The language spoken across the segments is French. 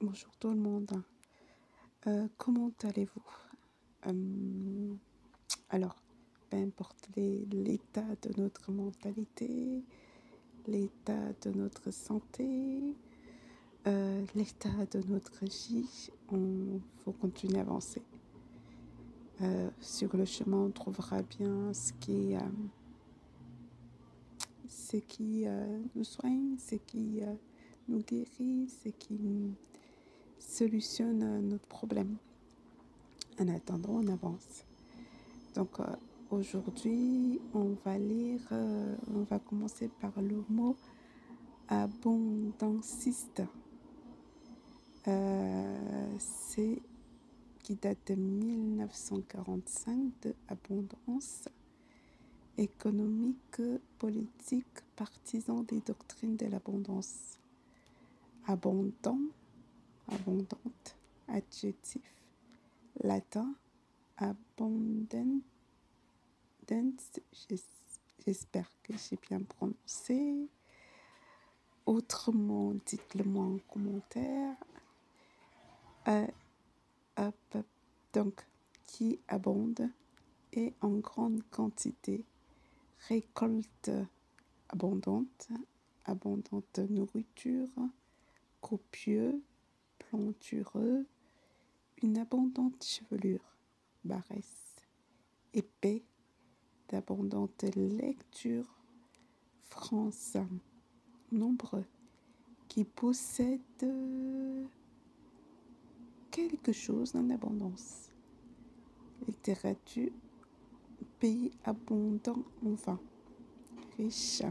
Bonjour tout le monde. Comment allez-vous? Euh, alors, peu importe l'état de notre mentalité, l'état de notre santé, l'état de notre vie, il faut continuer à avancer. Sur le chemin, on trouvera bien ce qui nous soigne, ce qui nous guérit, ce qui solutionne notre problème. En attendant, on avance. Donc aujourd'hui, on va commencer par le mot abondanciste. C'est qui date de 1945 de abondance économique, politique, partisan des doctrines de l'abondance. Abondant, abondante, adjectif latin, abondant. J'espère que j'ai bien prononcé. Autrement, dites-le moi en commentaire. Donc, qui abonde et en grande quantité, récolte abondante, abondante nourriture, copieux, plantureux, une abondante chevelure, barès, épais, d'abondante lecture, France, nombreux, qui possèdent quelque chose en abondance. Littérature, pays abondant en vin, riche,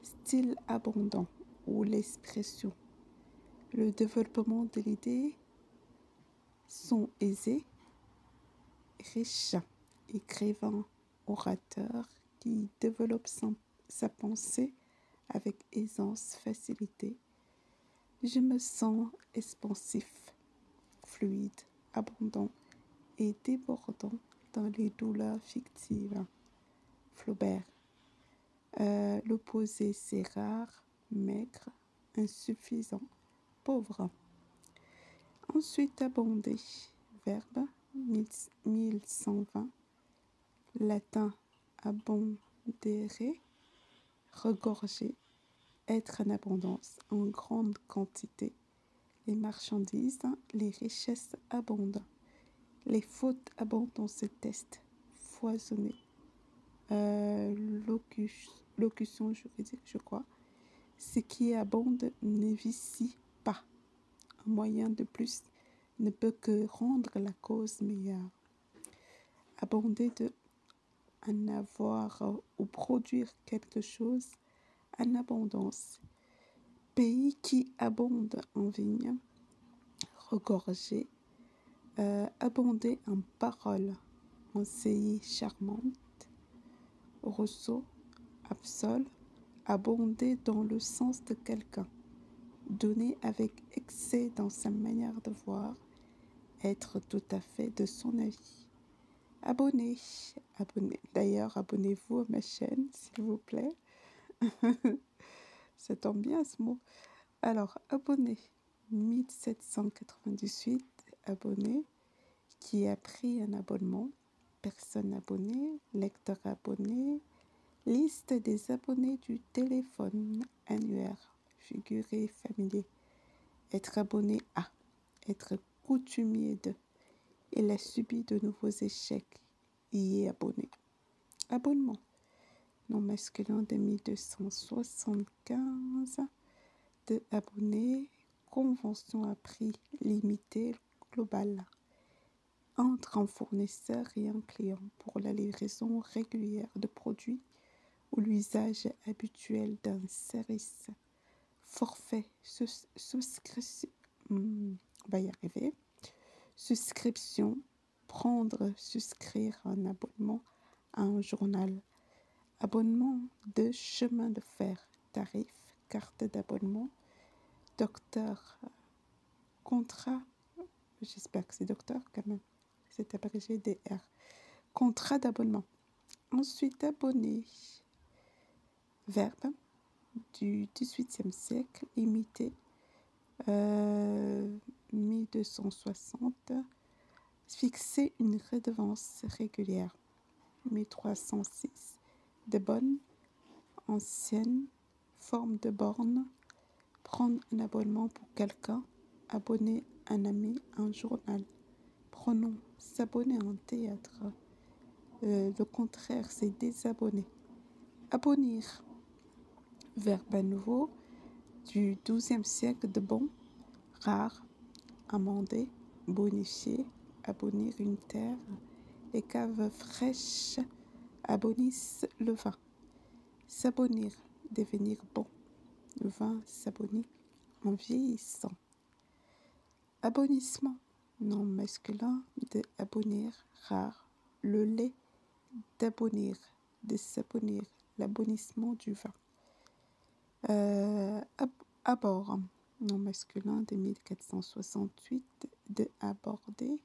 style abondant ou l'expression. Le développement de l'idée sont aisés, riche, écrivain, orateur qui développe sa pensée avec aisance, facilité. Je me sens expansif, fluide, abondant et débordant dans les douleurs fictives. Flaubert. L'opposé, c'est rare, maigre, insuffisant, pauvre. Ensuite, abonder. Verbe 1120. Latin, abondere, regorger, être en abondance, en grande quantité. Les marchandises, les richesses abondent. Les fautes abondent dans ce test. Foisonner. Locution juridique, je crois. Ce qui abonde ne vicie pas. Un moyen de plus ne peut que rendre la cause meilleure. Abonder de en avoir ou produire quelque chose en abondance. Pays qui abonde en vignes, regorger, abonder en paroles, conseiller charmante. Rousseau, absol, abonder dans le sens de quelqu'un, donner avec excès dans sa manière de voir, être tout à fait de son avis. Abonner. D'ailleurs, abonnez-vous à ma chaîne, s'il vous plaît. Ça tombe bien ce mot. Alors, abonné. 1798, abonné. Qui a pris un abonnement. Personne abonnée. Lecteur abonné. Liste des abonnés du téléphone annuaire. Figuré familier. Être abonné à. Être coutumier de. Il a subi de nouveaux échecs. Y est abonné. Abonnement. Nom masculin de 1275. De abonnés. Convention à prix limité global. Entre un fournisseur et un client pour la livraison régulière de produits ou l'usage habituel d'un service. Forfait. Souscription. On va y arriver. Souscription, prendre, souscrire un abonnement à un journal. Abonnement de chemin de fer, tarif, carte d'abonnement, docteur, contrat, j'espère que c'est docteur quand même, c'est abrégé DR, contrat d'abonnement. Ensuite, abonné, verbe du XVIIIe siècle, imiter, 1260, fixer une redevance régulière. 1306, de bonne, ancienne forme de borne, prendre un abonnement pour quelqu'un, abonner un ami à un journal. Pronom, s'abonner à un théâtre. Le contraire, c'est désabonner. Abonnir, verbe à nouveau, du XIIe siècle de bon, rare, amender, bonifier, abonnir une terre. Les caves fraîches abonnissent le vin. S'abonnir, devenir bon. Le vin s'abonnit en vieillissant. Abonnissement, nom masculin de abonnir, rare. Le lait d'abonnir, de s'abonnir, l'abonnissement du vin. Abord, nom masculin de 1468, de aborder.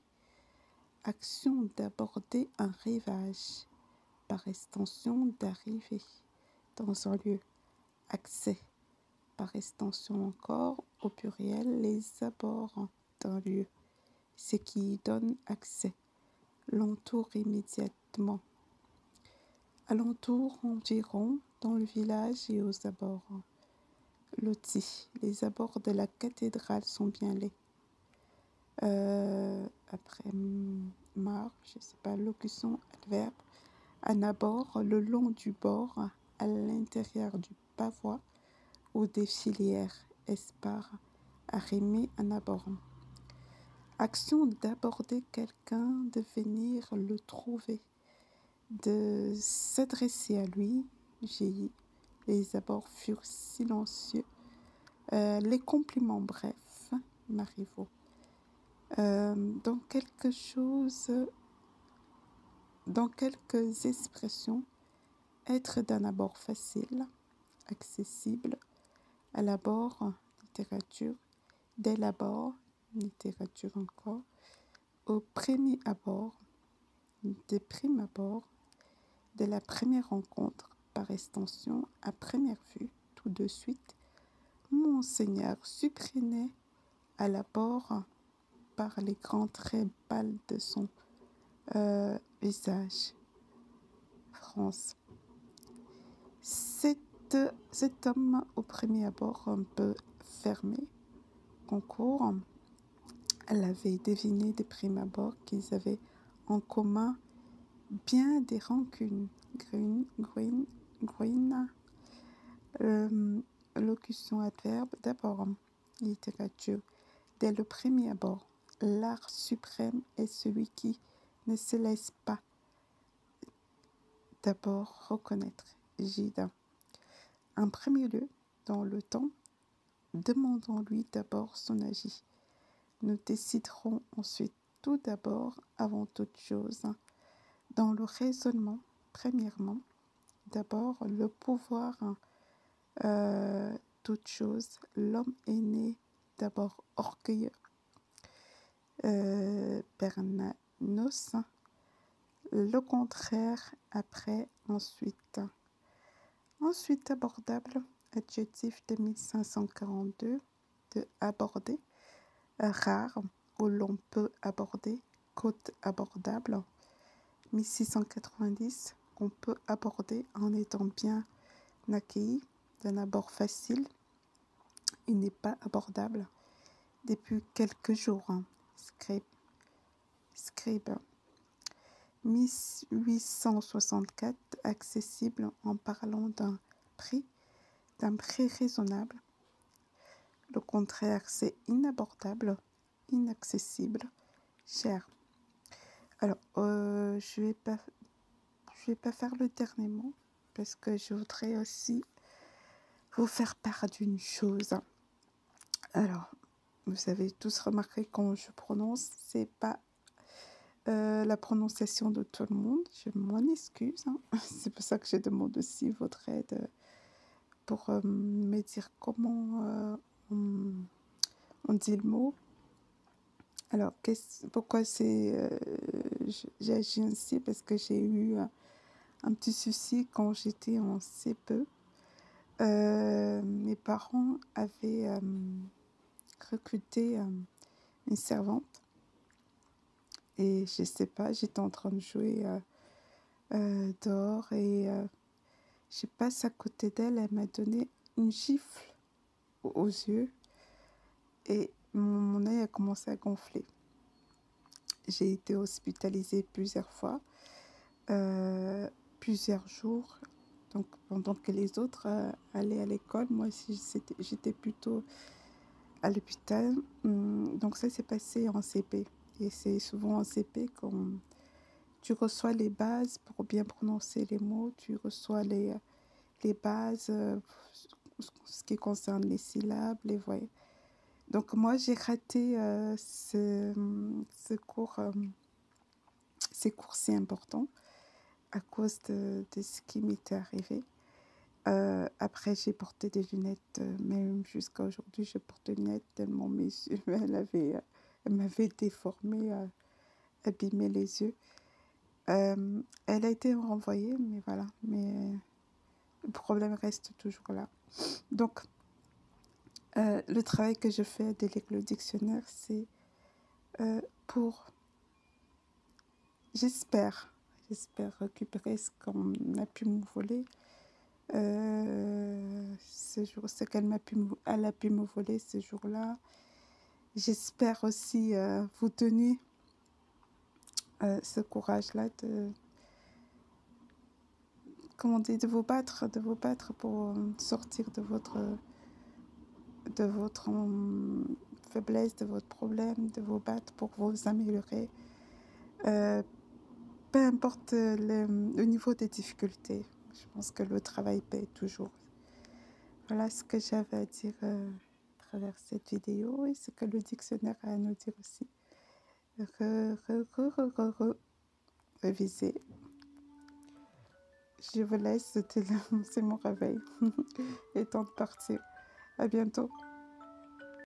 Action d'aborder un rivage, par extension d'arriver dans un lieu. Accès, par extension encore, au pluriel, les abords d'un lieu, ce qui donne accès. L'entour immédiatement. Alentour, environ, dans le village et aux abords. Loti, les abords de la cathédrale sont bien laids. Après mar, je sais pas, locution, adverbe. Un abord, le long du bord, à l'intérieur du pavois ou des filières. Espar, arrimer un abord. Action d'aborder quelqu'un, de venir le trouver, de s'adresser à lui. J'ai les abords furent silencieux. Les compliments brefs, Marivaux. Dans quelques expressions, être d'un abord facile, accessible, à l'abord, littérature, dès l'abord, littérature encore, au premier abord, de prime abord, de la première rencontre, par extension, à première vue, tout de suite, Monseigneur supprimait à l'abord par les grands traits pâles de son visage. France. Cet homme, au premier abord un peu fermé, concours, elle avait deviné de prime abord qu'ils avaient en commun bien des rancunes. Gruine, locution adverbe, d'abord, littérature. Dès le premier abord, l'art suprême est celui qui ne se laisse pas d'abord reconnaître. Gide. En premier lieu, dans le temps, demandons-lui d'abord son avis. Nous déciderons ensuite, tout d'abord, avant toute chose, dans le raisonnement, premièrement, d'abord le pouvoir, toute chose. L'homme est né d'abord orgueilleux. Bernanos, le contraire, après, ensuite. Ensuite, abordable, adjectif de 1542, de aborder, rare, où l'on peut aborder, côte abordable, 1690, on peut aborder en étant bien accueilli, d'un abord facile, il n'est pas abordable depuis quelques jours. Scribe. 1864, accessible en parlant d'un prix raisonnable. Le contraire, c'est inabordable, inaccessible, cher. Alors, je vais pas faire le dernier mot parce que je voudrais aussi vous faire part d'une chose. Alors, vous avez tous remarqué quand je prononce, c'est pas la prononciation de tout le monde. Je m'en excuse. C'est pour ça que je demande aussi votre aide pour me dire comment on dit le mot. Alors, pourquoi j'ai agi ainsi? Parce que j'ai eu un petit souci quand j'étais en CPE. Mes parents avaient recruté une servante. Et je sais pas, j'étais en train de jouer dehors et je passe à côté d'elle, elle m'a donné une gifle aux yeux et mon œil a commencé à gonfler. J'ai été hospitalisée plusieurs fois, plusieurs jours. Donc pendant que les autres allaient à l'école, moi j'étais plutôt à l'hôpital. Donc ça s'est passé en CP. Et c'est souvent en CP quand tu reçois les bases pour bien prononcer les mots, tu reçois les bases, ce qui concerne les syllabes, les voyelles. Donc moi j'ai raté ce cours, ces cours si importants à cause de ce qui m'était arrivé. Après j'ai porté des lunettes, même jusqu'à aujourd'hui je porte des lunettes tellement mes yeux, elle m'avait déformé, abîmé les yeux. Elle a été renvoyée, mais voilà, mais le problème reste toujours là. Donc, le travail que je fais avec le dictionnaire, c'est pour, j'espère récupérer ce qu'on a pu me voler, ce jour, ce elle a pu me voler ce jour-là. J'espère aussi vous donner ce courage-là de, comment dire, de vous battre pour sortir de votre faiblesse, de votre problème, de vous battre pour vous améliorer. Peu importe le niveau des difficultés, je pense que le travail paye toujours. Voilà ce que j'avais à dire à travers cette vidéo et ce que le dictionnaire a à nous dire aussi. Réviser. Je vous laisse, c'est mon réveil. Il est temps de partir. À bientôt.